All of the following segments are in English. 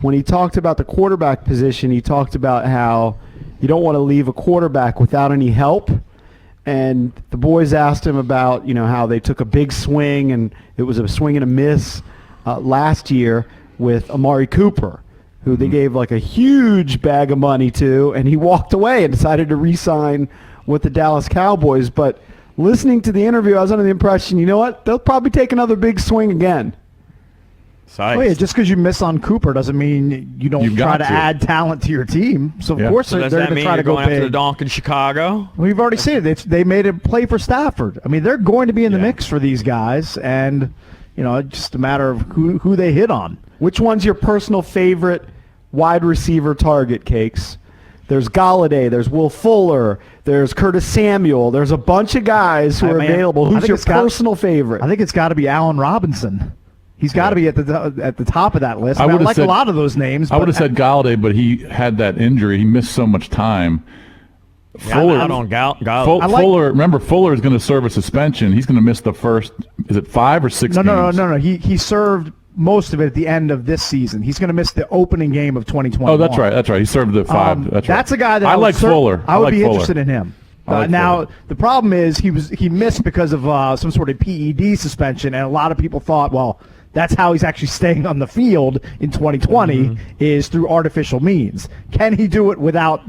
when he talked about the quarterback position, he talked about how you don't want to leave a quarterback without any help. And the boys asked him about, how they took a big swing, and it was a swing and a miss last year with Amari Cooper, who they gave like a huge bag of money to, and he walked away and decided to re-sign with the Dallas Cowboys. But listening to the interview, I was under the impression, you know what? They'll probably take another big swing again. Oh, yeah, just because you miss on Cooper doesn't mean you don't try to add talent to your team. So, of course, they're going to try to go going big. after the donk in Chicago? We've already seen it. They made a play for Stafford. I mean, they're going to be in the mix for these guys, and it's just a matter of who they hit on. Which one's your personal favorite wide receiver target, Cakes? There's Galladay, there's Will Fuller, there's Curtis Samuel. There's a bunch of guys who are available. Who's your personal favorite? I think it's got to be Allen Robinson. He's got to be at the top of that list. I like a lot of those names. I would have said Galladay, but he had that injury. He missed so much time. Fuller, I'm out on Galladay. Fuller, remember, Fuller is going to serve a suspension. He's going to miss the first, is it 5 or 6 games? No. He served most of it at the end of this season. He's going to miss the opening game of 2021. Oh, that's right. He served the 5. That's a guy that I like Fuller. I would be interested in him. Now, the problem is he missed because of some sort of PED suspension, and a lot of people thought, well, that's how he's actually staying on the field in 2020 is through artificial means. Can he do it without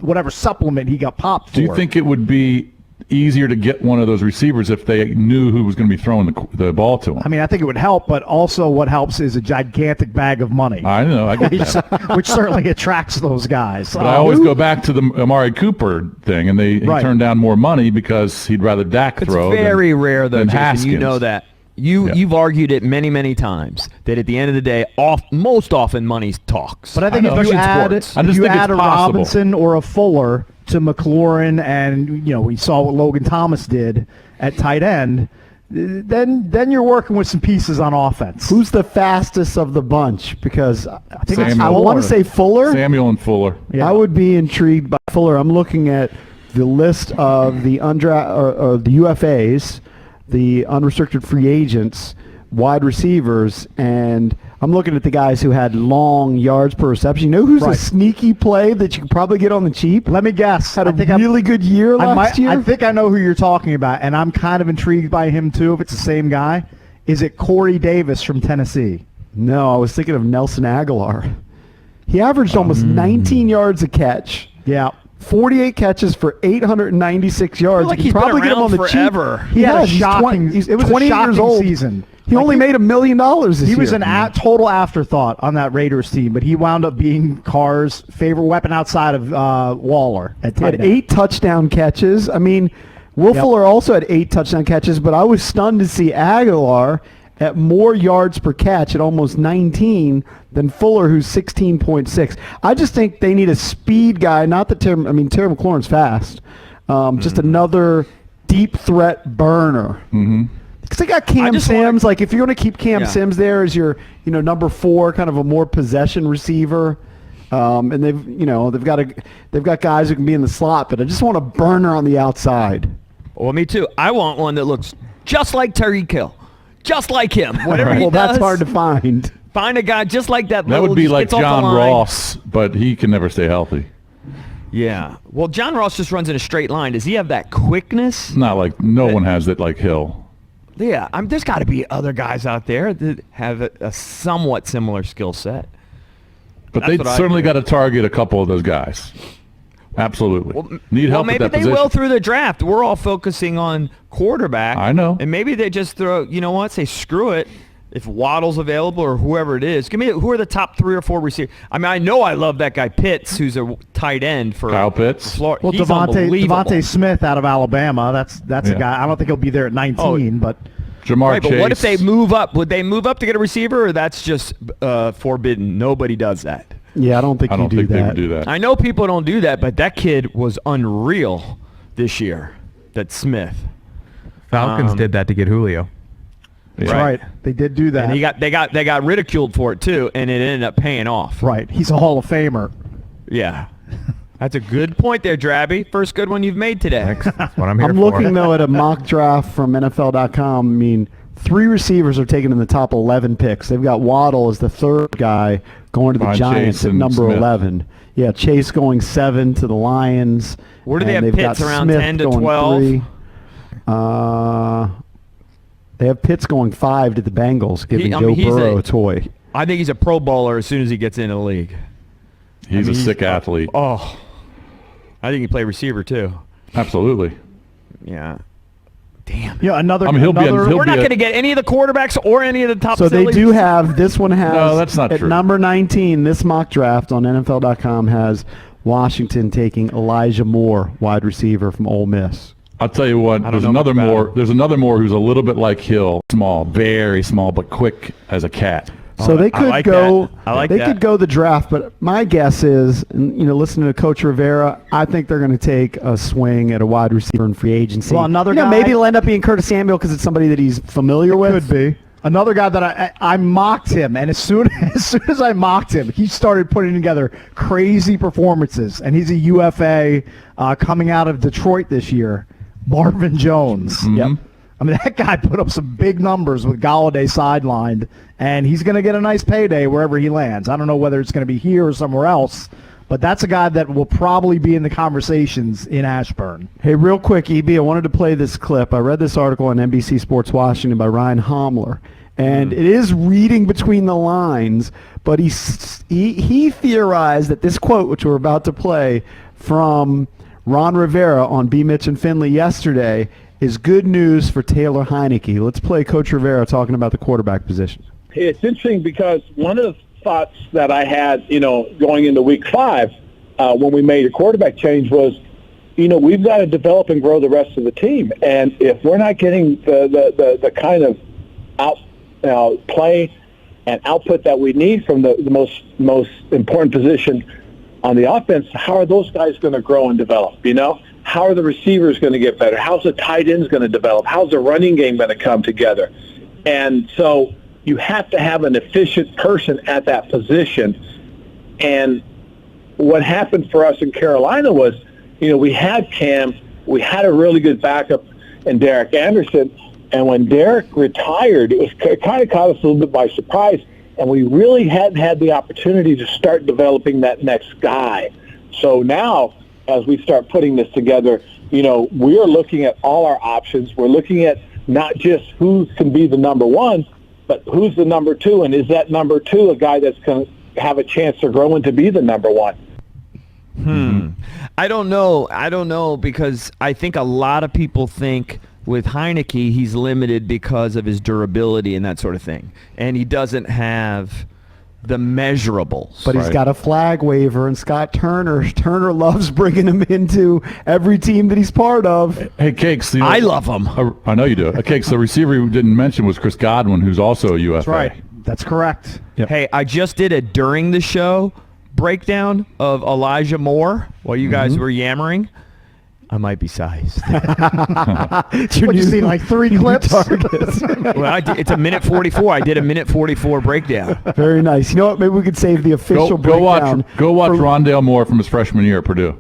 whatever supplement he got popped for? Do you think it would be easier to get one of those receivers if they knew who was going to be throwing the ball to him? I mean, I think it would help, but also what helps is a gigantic bag of money. I know. I get that. Which certainly attracts those guys. But I always go back to the Amari Cooper thing, and he turned down more money because he'd rather Dak throw. It's very rare, though, than Jason. Haskins. You know that. You've argued it many, many times that at the end of the day, most often money talks. But I think if you add a Robinson or a Fuller to McLaurin, and we saw what Logan Thomas did at tight end, then you're working with some pieces on offense. Who's the fastest of the bunch? Because I want to say Fuller. Samuel and Fuller. Yeah. I would be intrigued by Fuller. I'm looking at the list of the or the UFAs, the unrestricted free agents, wide receivers, and I'm looking at the guys who had long yards per reception. You know who's a sneaky play that you could probably get on the cheap? Let me guess. Had a really good year last year. I think I know who you're talking about, and I'm kind of intrigued by him too, if it's the same guy. Is it Corey Davis from Tennessee? No, I was thinking of Nelson Aguilar. He averaged almost 19 yards a catch. Yeah. 48 catches for 896 yards. Like he's probably been get him on the forever. Cheap. He had a shocking. It was 20 years old. Season. He only made $1 million this year. He was an total afterthought on that Raiders team, but he wound up being Carr's favorite weapon outside of Waller at tight end. He had 8 touchdown catches. I mean, Will Fuller also had 8 touchdown catches, but I was stunned to see Aguilar at more yards per catch at almost 19 than Fuller, who's 16.6. I just think they need a speed guy. Not that Terry McLaurin's fast. Just another deep threat burner. Because they got Cam Sims. Like if you're going to keep Cam Sims there as your number 4, kind of a more possession receiver. And they've got guys who can be in the slot, but I just want a burner on the outside. Well, me too. I want one that looks just like Tyreek Hill. Just like him. Whatever he does. That's hard to find. Find a guy just like that. That would be like John Ross, but he can never stay healthy. Yeah. Well, John Ross just runs in a straight line. Does he have that quickness? Not like no one has that like Hill. Yeah. There's got to be other guys out there that have a somewhat similar skill set. But they certainly got to target a couple of those guys. Absolutely. Need help with that position. Maybe they will through the draft. We're all focusing on quarterback. I know. And maybe they just throw, say screw it. If Waddle's available or whoever it is, give me who are the top 3 or 4 receivers. I mean, I know I love that guy Pitts, who's a tight end for Kyle Pitts. Florida. Well, Devontae Smith out of Alabama. That's a guy. I don't think he'll be there at 19, but Jamar Chase. But what if they move up? Would they move up to get a receiver, or that's just forbidden? Nobody does that. Yeah, I don't think they would do that. I know people don't do that, but that kid was unreal this year. That Smith. Falcons did that to get Julio. That's right. They did do that. And they got ridiculed for it too, and it ended up paying off. Right. He's a Hall of Famer. Yeah. That's a good point there, Drabby. First good one you've made today. Thanks. That's what I'm here for. I'm looking, though, at a mock draft from NFL.com. I mean, 3 receivers are taken in the top 11 picks. They've got Waddle as the 3rd guy, going to the Behind Giants Chase at and number Smith. 11. Yeah, Chase going 7 to the Lions. Where do they and have they've Pitts, got around Smith 10 to going 12? 3. They have Pitts going 5 to the Bengals, giving Joe Burrow a toy. I think he's a Pro Bowler as soon as he gets into the league. He's a sick athlete. Oh, I think he play receiver too. Absolutely. Yeah. Damn. Yeah, another. I mean, he'll be We're not going to get any of the quarterbacks or any of the top. So they facilities. do have, this one has, No, that's not at true. number 19, this mock draft on NFL.com has Washington taking Elijah Moore, wide receiver from Ole Miss. I'll tell you what. don't There's know another much about Moore. him. There's another Moore who's a little bit like Hill, small, very small, but quick as a cat. So they I could like go. that. I like they that. could go the draft, but my guess is, and, listening to Coach Rivera, I think they're going to take a swing at a wide receiver in free agency. Well, another guy- maybe it'll end up being Curtis Samuel because it's somebody that he's familiar with. Could be. Another guy that I mocked him, and as soon as I mocked him, he started putting together crazy performances, and he's a UFA coming out of Detroit this year, Marvin Jones. Yep. I mean, that guy put up some big numbers with Galladay sidelined, and he's going to get a nice payday wherever he lands. I don't know whether it's going to be here or somewhere else, but that's a guy that will probably be in the conversations in Ashburn. Hey, real quick, EB, I wanted to play this clip. I read this article on NBC Sports Washington by Ryan Homler, and it is reading between the lines, but he theorized that this quote, which we're about to play from Ron Rivera on B. Mitch and Finley yesterday, is good news for Taylor Heineke. Let's play Coach Rivera talking about the quarterback position. It's interesting because one of the thoughts that I had, going into week 5 when we made a quarterback change was, we've got to develop and grow the rest of the team. And if we're not getting the kind of play and output that we need from the most important position on the offense, how are those guys going to grow and develop, How are the receivers going to get better? How's the tight ends going to develop? How's the running game going to come together? And so you have to have an efficient person at that position. And what happened for us in Carolina was, we had Cam, we had a really good backup in Derek Anderson, and when Derek retired, it kind of caught us a little bit by surprise, and we really hadn't had the opportunity to start developing that next guy. So now, as we start putting this together, we are looking at all our options. We're looking at not just who can be the number one, but who's the number 2, and is that number 2 a guy that's going to have a chance to grow into be the number 1? I don't know because I think a lot of people think with Heineke he's limited because of his durability and that sort of thing, and he doesn't have the measurables. But he's got a flag waiver, and Scott Turner loves bringing him into every team that he's part of. Hey, Cakes. I love him. I know you do. Cakes, the receiver you didn't mention was Chris Godwin, who's also a UFA. That's right. That's correct. Yep. Hey, I just did a during the show breakdown of Elijah Moore while you guys were yammering. I might be sized. What You see like 3 clips? Well, it's a minute 44. I did a minute 44 breakdown. Very nice. You know what? Maybe we could save the official Go breakdown. watch Rondale Moore from his freshman year at Purdue.